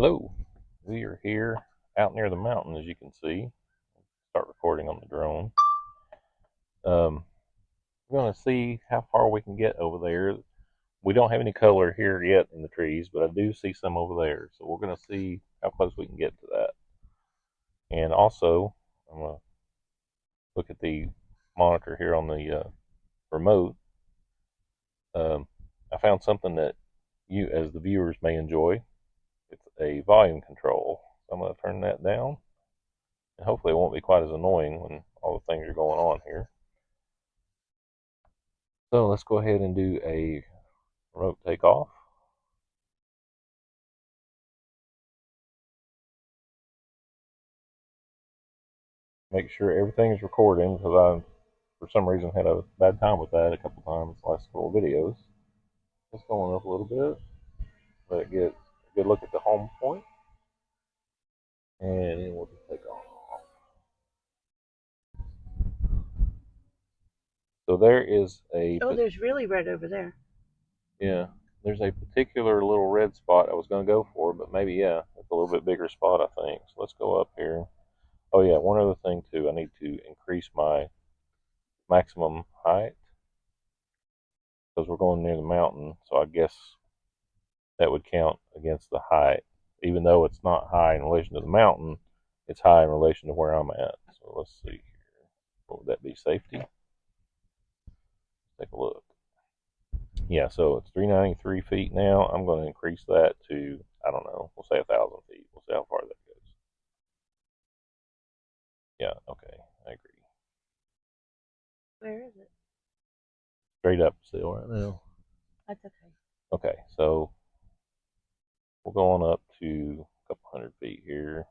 Hello, we are here out near the mountain, as you can see. Start recording on the drone. We're going to see how far we can get over there. We don't have any color here yet in the trees, but I do see some over there. So we're going to see how close we can get to that. And also, I'm going to look at the monitor here on the remote. I found something that you, as the viewers, may enjoy. It's a volume control. So I'm going to turn that down. And hopefully it won't be quite as annoying when all the things are going on here. So let's go ahead and do a remote takeoff. Make sure everything is recording because I, for some reason, had a bad time with that a couple times last couple of videos. Just going up a little bit. Let it get a good look at the home point. And then we'll just take off. So there is a... Oh, there's really red over there. Yeah, there's a particular little red spot I was going to go for, but maybe, yeah, it's a little bit bigger spot, I think. So let's go up here. Oh, yeah, one other thing, too. I need to increase my maximum height because we're going near the mountain. So I guess that would count against the height. Even though it's not high in relation to the mountain, it's high in relation to where I'm at. So let's see here. What would that be? Safety? Take a look. Yeah, so it's 393 feet now. I'm going to increase that to, I don't know, we'll say 1,000 feet. We'll see how far that goes. Yeah, okay, I agree. Where is it? Straight up still right now. That's okay. Okay, so we'll go on up to a couple hundred feet here.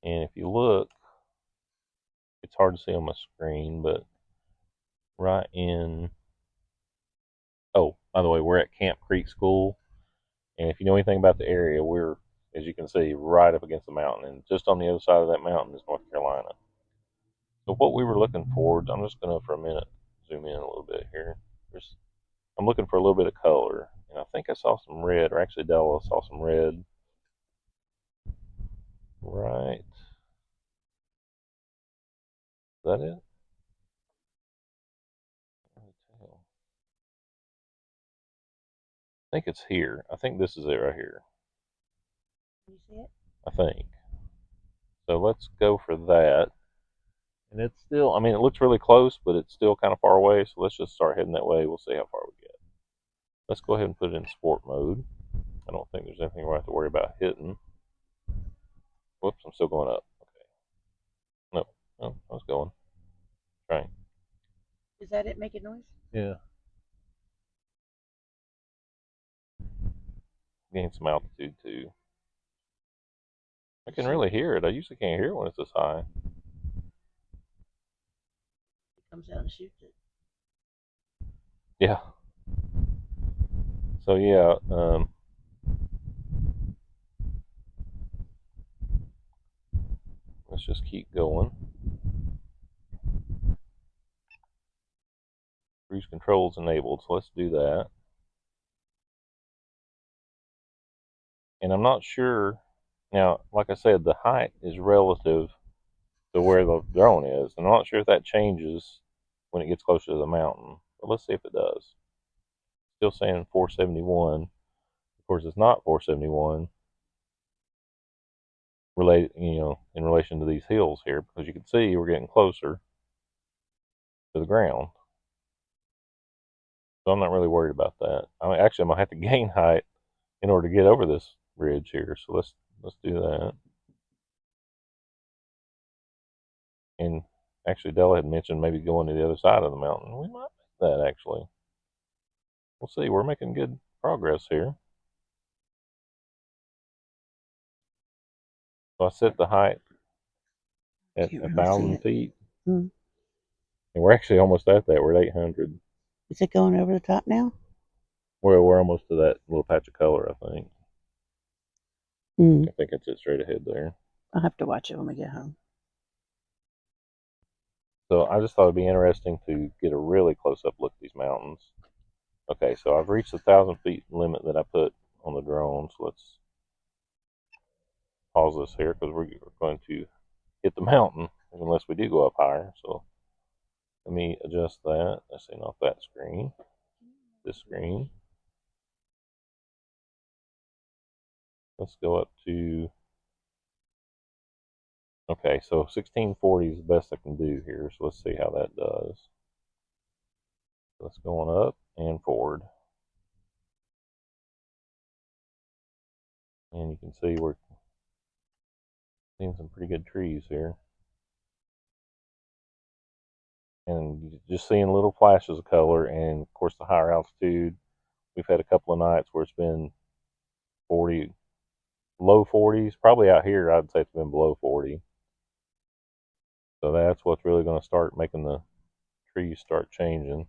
And if you look, it's hard to see on my screen, but right in, oh, by the way, we're at Camp Creek School. And if you know anything about the area, we're, as you can see, right up against the mountain. And just on the other side of that mountain is North Carolina. So what we were looking for, I'm just going to, for a minute, zoom in a little bit here. I'm looking for a little bit of color. And I think I saw some red, or actually Della saw some red. Right. Is that it? I think it's here. I think this is it right here. Can you see it? I think. So let's go for that. And it's still, I mean, it looks really close, but it's still kind of far away. So let's just start heading that way. We'll see how far we get. Let's go ahead and put it in sport mode. I don't think there's anything we have to worry about hitting. Whoops, I'm still going up. Okay. No, no, I was going. Trying. Is that it making noise? Yeah. Gain some altitude too. I can really hear it. I usually can't hear it when it's this high. It comes out and shoots it. Yeah. So yeah, let's just keep going. Cruise control is enabled, so let's do that. And I'm not sure, now, like I said, the height is relative to where the drone is. And I'm not sure if that changes when it gets closer to the mountain. But let's see if it does. Still saying 471. Of course, it's not 471 related, in relation to these hills here, because you can see we're getting closer to the ground. So I'm not really worried about that. I mean, actually, I'm gonna have to gain height in order to get over this ridge here. So let's do that. And actually, Della had mentioned maybe going to the other side of the mountain. We might make that actually. We'll see. We're making good progress here. So I set the height at 1,000 feet. Hmm. And we're actually almost at that. We're at 800. Is it going over the top now? We're almost to that little patch of color, I think. I think it's it straight ahead there. I'll have to watch it when we get home. So I just thought it'd be interesting to get a really close-up look at these mountains. Okay, so I've reached the 1,000 feet limit that I put on the drone. So let's pause this here because we're going to hit the mountain unless we do go up higher. So let me adjust that. Let's see, not that screen, this screen. Let's go up to, okay, so 1640 is the best I can do here. So let's see how that does. Let's go on up and forward. And you can see we're seeing some pretty good trees here. And just seeing little flashes of color. And of course, the higher altitude, we've had a couple of nights where it's been 40, low 40s. Probably out here, I'd say it's been below 40. So that's what's really going to start making the trees start changing.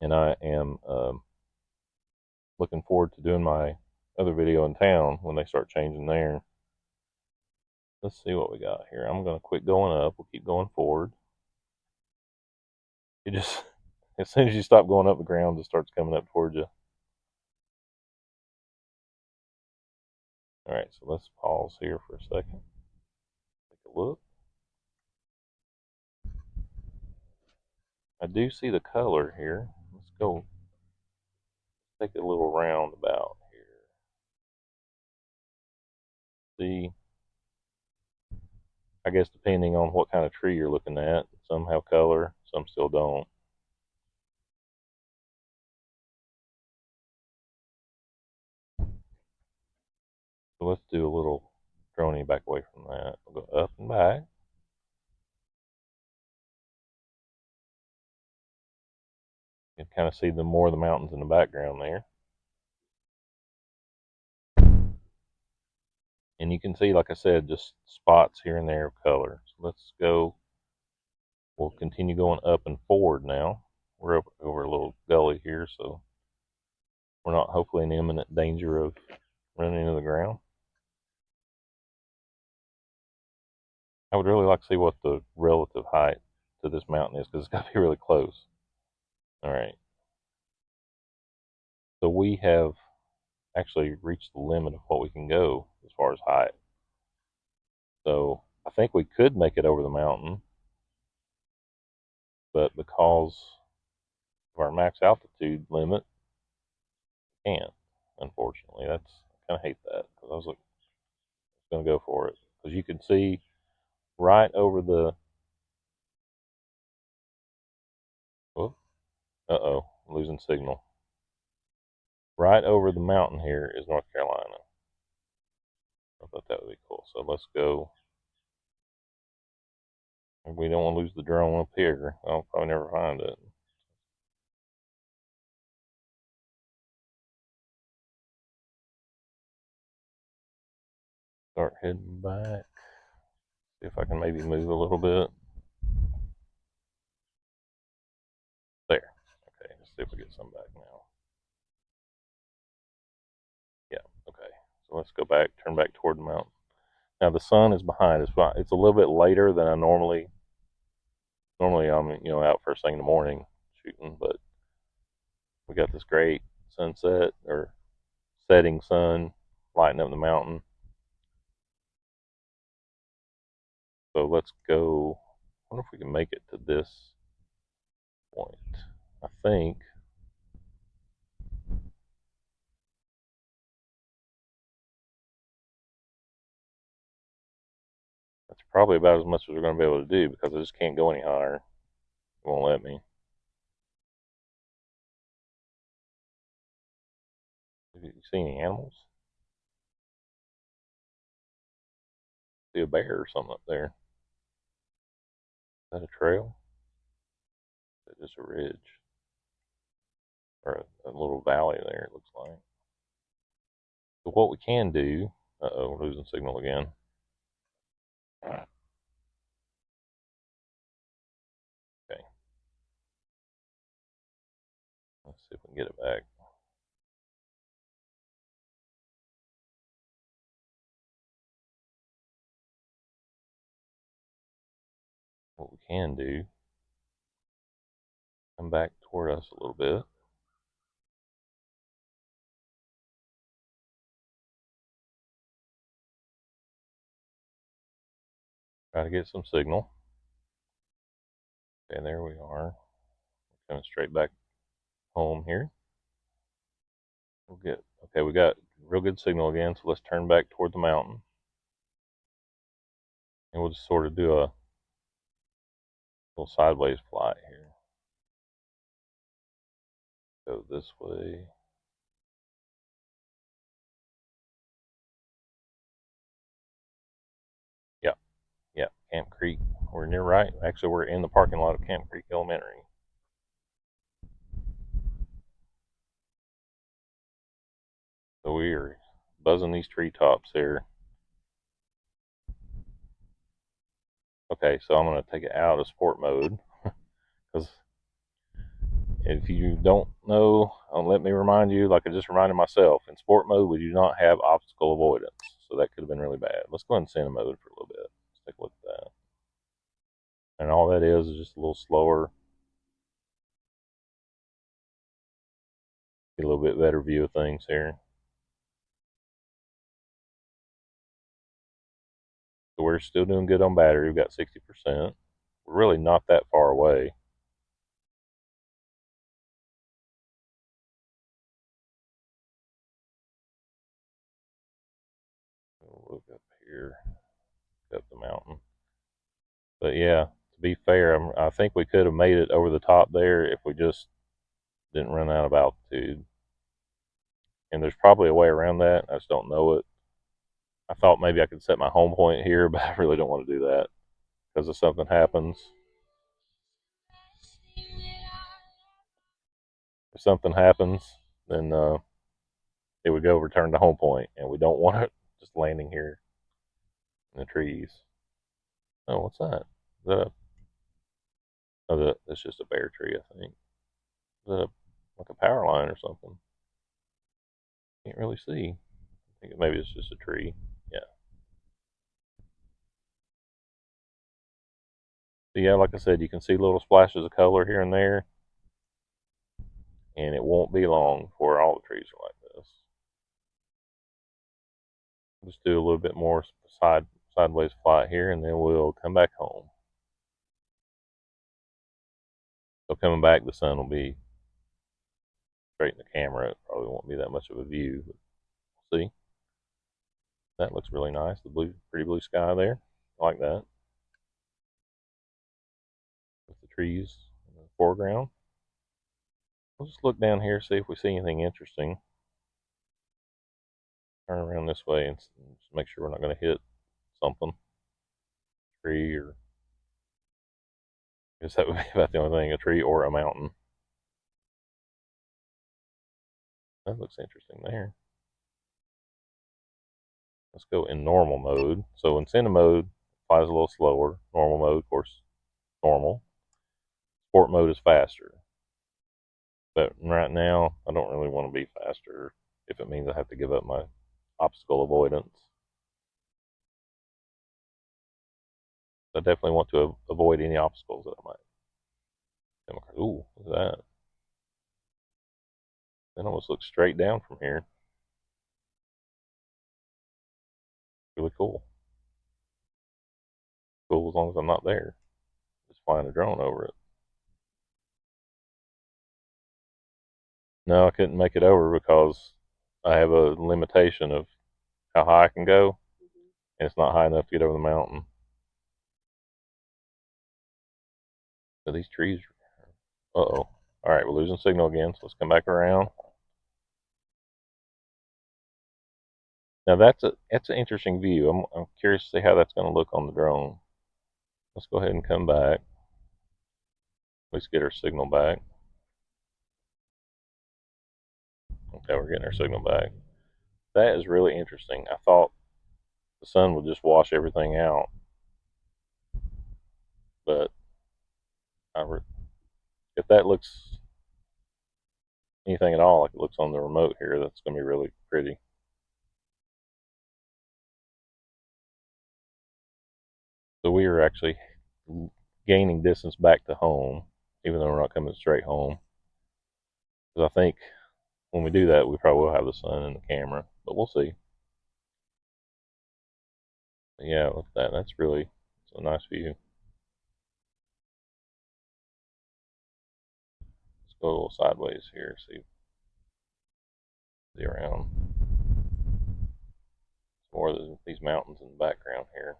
And I am looking forward to doing my other video in town when they start changing there. Let's see what we got here. I'm going to quit going up. We'll keep going forward. It just, as soon as you stop going up, the ground just starts coming up towards you. All right, so let's pause here for a second. Take a look. I do see the color here. Let's go take a little roundabout here. See, I guess depending on what kind of tree you're looking at, some have color, some still don't. So let's do a little droning back away from that. We'll go up and back. You can kind of see the more of the mountains in the background there. And you can see, like I said, just spots here and there of color. So let's go, we'll continue going up and forward now. We're up over a little gully here, so we're not hopefully in imminent danger of running into the ground. I would really like to see what the relative height to this mountain is because it's got to be really close. All right. So we have actually reached the limit of what we can go as far as height. So I think we could make it over the mountain, but because of our max altitude limit, we can't. Unfortunately, I kind of hate that because I was going to go for it because you can see right over the. Oh, uh-oh, losing signal. Right over the mountain here is North Carolina. I thought that would be cool. So let's go. We don't want to lose the drone up here. I'll probably never find it. Start heading back. See if I can maybe move a little bit. There. Okay, let's see if we get some back now. Yeah, okay. So let's go back, turn back toward the mountain. Now the sun is behind us. It's a little bit later than I normally I'm out first thing in the morning shooting, but we got this great sunset or setting sun lighting up the mountain. So let's go. I wonder if we can make it to this point. I think that's probably about as much as we're going to be able to do because I just can't go any higher. It won't let me. Have you seen any animals? See a bear or something up there. Is that a trail? Is that just a ridge? Or a little valley there, it looks like. So what we can do, uh-oh, we're losing signal again. Okay. Let's see if we can get it back. What we can do, come back toward us a little bit. Try to get some signal. Okay, there we are. Coming straight back home here. We'll get, okay, we got real good signal again, so let's turn back toward the mountain. And we'll just sort of do a little sideways flight here. Go this way. Yeah, yeah, Camp Creek. We're near right. Actually, we're in the parking lot of Camp Creek Elementary. So we are buzzing these treetops here. Okay, so I'm going to take it out of sport mode because if you don't know, let me remind you, like I just reminded myself, in sport mode we do not have obstacle avoidance, so that could have been really bad. Let's go ahead and center mode for a little bit. Let's take a look at that. And all that is just a little slower, get a little bit better view of things here. So we're still doing good on battery. We've got 60%. We're really not that far away. We'll look up here, up the mountain. But yeah, to be fair, I think we could have made it over the top there if we just didn't run out of altitude. And there's probably a way around that. I just don't know it. I thought maybe I could set my home point here, but I really don't want to do that because if something happens, then it would go return to home point, and we don't want it just landing here in the trees. Oh, what's that? Is that a, oh, that's just a bare tree, I think. Is that like a power line or something? Can't really see. I think maybe it's just a tree. Yeah. So yeah, like I said, you can see little splashes of color here and there, and it won't be long before all the trees are like this. Just do a little bit more sideways flight here, and then we'll come back home. So coming back, the sun will be straight in the camera. It probably won't be that much of a view, but we'll see. That looks really nice. The blue, pretty blue sky there. I like that. With the trees in the foreground. We'll just look down here, see if we see anything interesting. Turn around this way and just make sure we're not going to hit something, tree, or I guess that would be about the only thing, a tree or a mountain. That looks interesting there. Let's go in normal mode. So in cinema mode, flies a little slower. Normal mode, of course, normal. Sport mode is faster. But right now, I don't really want to be faster if it means I have to give up my obstacle avoidance. I definitely want to avoid any obstacles that I might come across. Ooh, what's that? It almost looks straight down from here. Really cool. Cool as long as I'm not there. Just flying a drone over it. No, I couldn't make it over because I have a limitation of how high I can go, and it's not high enough to get over the mountain. So these trees. Uh-oh. All right, we're losing signal again, so let's come back around. Now that's an interesting view. I'm curious to see how that's going to look on the drone. Let's go ahead and come back. Let's get our signal back. Okay, we're getting our signal back. That is really interesting. I thought the sun would just wash everything out, but if that looks anything at all like it looks on the remote here, that's going to be really pretty. So we are actually gaining distance back to home, even though we're not coming straight home. Because I think when we do that, we probably will have the sun in the camera, but we'll see. But yeah, look at that. That's really It's a nice view. Let's go a little sideways here, see around. Some more of these mountains in the background here.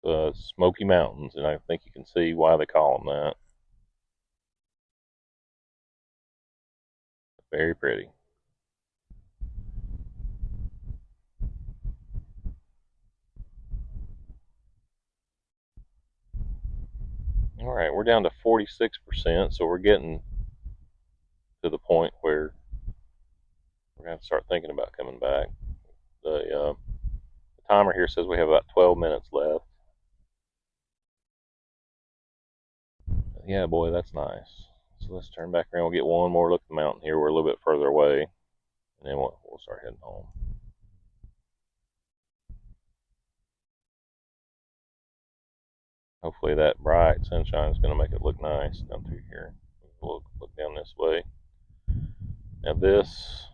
The Smoky Mountains, and I think you can see why they call them that. Very pretty. All right, we're down to 46%, so we're getting to the point where we're going to start thinking about coming back. The timer here says we have about 12 minutes left. Yeah, boy, that's nice. So let's turn back around. We'll get one more look at the mountain here. We're a little bit further away, and then we'll start heading home. Hopefully that bright sunshine is going to make it look nice down through here. We'll look down this way. Now this,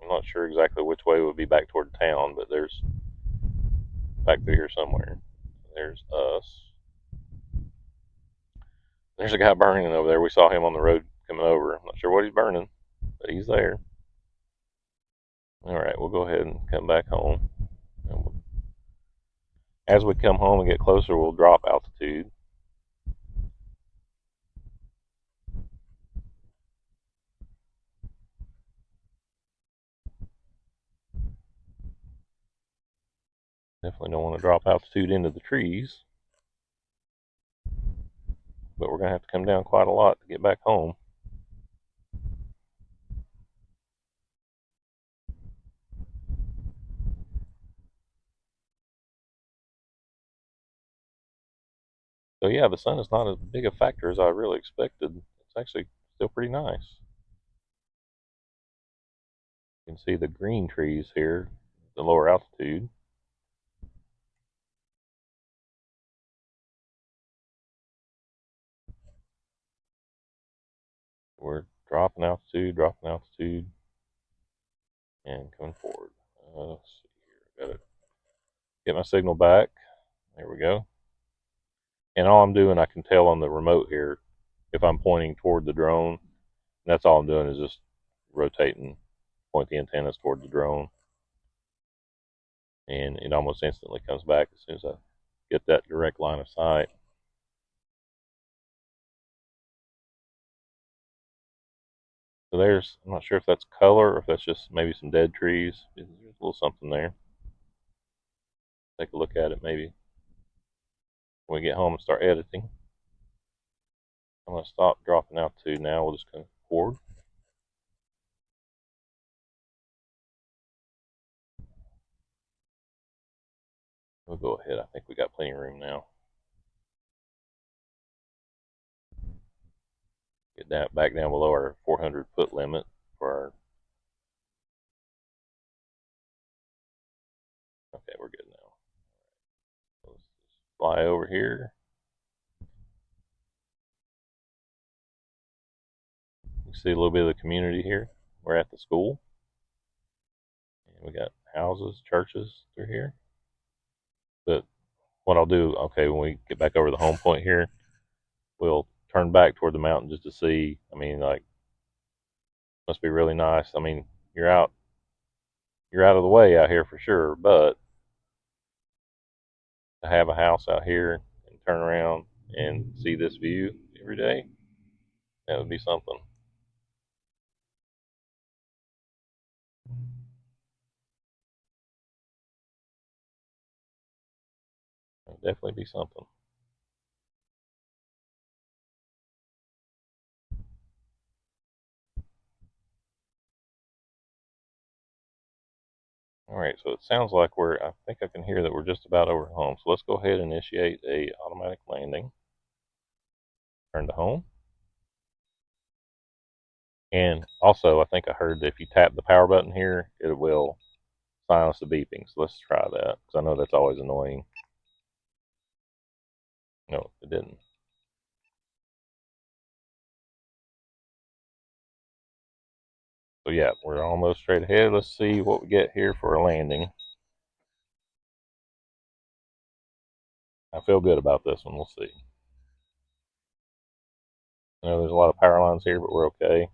I'm not sure exactly which way would be back toward town, but there's back through here somewhere. There's us. There's a guy burning over there. We saw him on the road coming over. I'm not sure what he's burning, but he's there. All right, we'll go ahead and come back home. As we come home and get closer, we'll drop altitude. Definitely don't want to drop altitude into the trees, but we're going to have to come down quite a lot to get back home. So yeah, the sun is not as big a factor as I really expected. It's actually still pretty nice. You can see the green trees here, the lower altitude. We're dropping altitude, and coming forward. Let's see here. Got to get my signal back. There we go. And all I'm doing, I can tell on the remote here, if I'm pointing toward the drone, that's all I'm doing is just rotating, point the antennas toward the drone. And it almost instantly comes back as soon as I get that direct line of sight. So there's, I'm not sure if that's color or if that's just maybe some dead trees. There's a little something there. Take a look at it maybe when we get home and start editing. I'm going to stop dropping altitude now. We'll just come forward. We'll go ahead. I think we got plenty of room now. Get that back down below our 400-foot limit for our. Okay, we're good now. Let's just fly over here. You see a little bit of the community here. We're at the school. And we got houses, churches through here. But what I'll do, okay, when we get back over the home point here, we'll turn back toward the mountain just to see. I mean, like, must be really nice. I mean, you're out of the way out here for sure, but to have a house out here and turn around and see this view every day, that would be something. That would definitely be something. All right, so it sounds like I think I can hear that we're just about over home. So let's go ahead and initiate a automatic landing. Turn to home. And also, I think I heard that if you tap the power button here, it will silence the beeping. So let's try that, because I know that's always annoying. No, it didn't. So yeah, we're almost straight ahead. Let's see what we get here for a landing. I feel good about this one. We'll see. I know there's a lot of power lines here, but we're okay.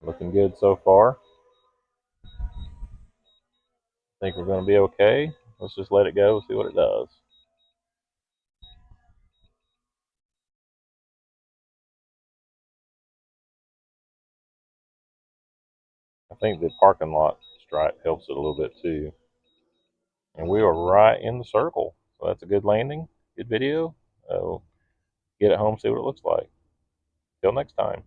Looking good so far. Think we're going to be okay. Let's just let it go, see what it does. I think the parking lot stripe helps it a little bit too. And we are right in the circle. So that's a good landing, good video. Get it home, see what it looks like. Till next time.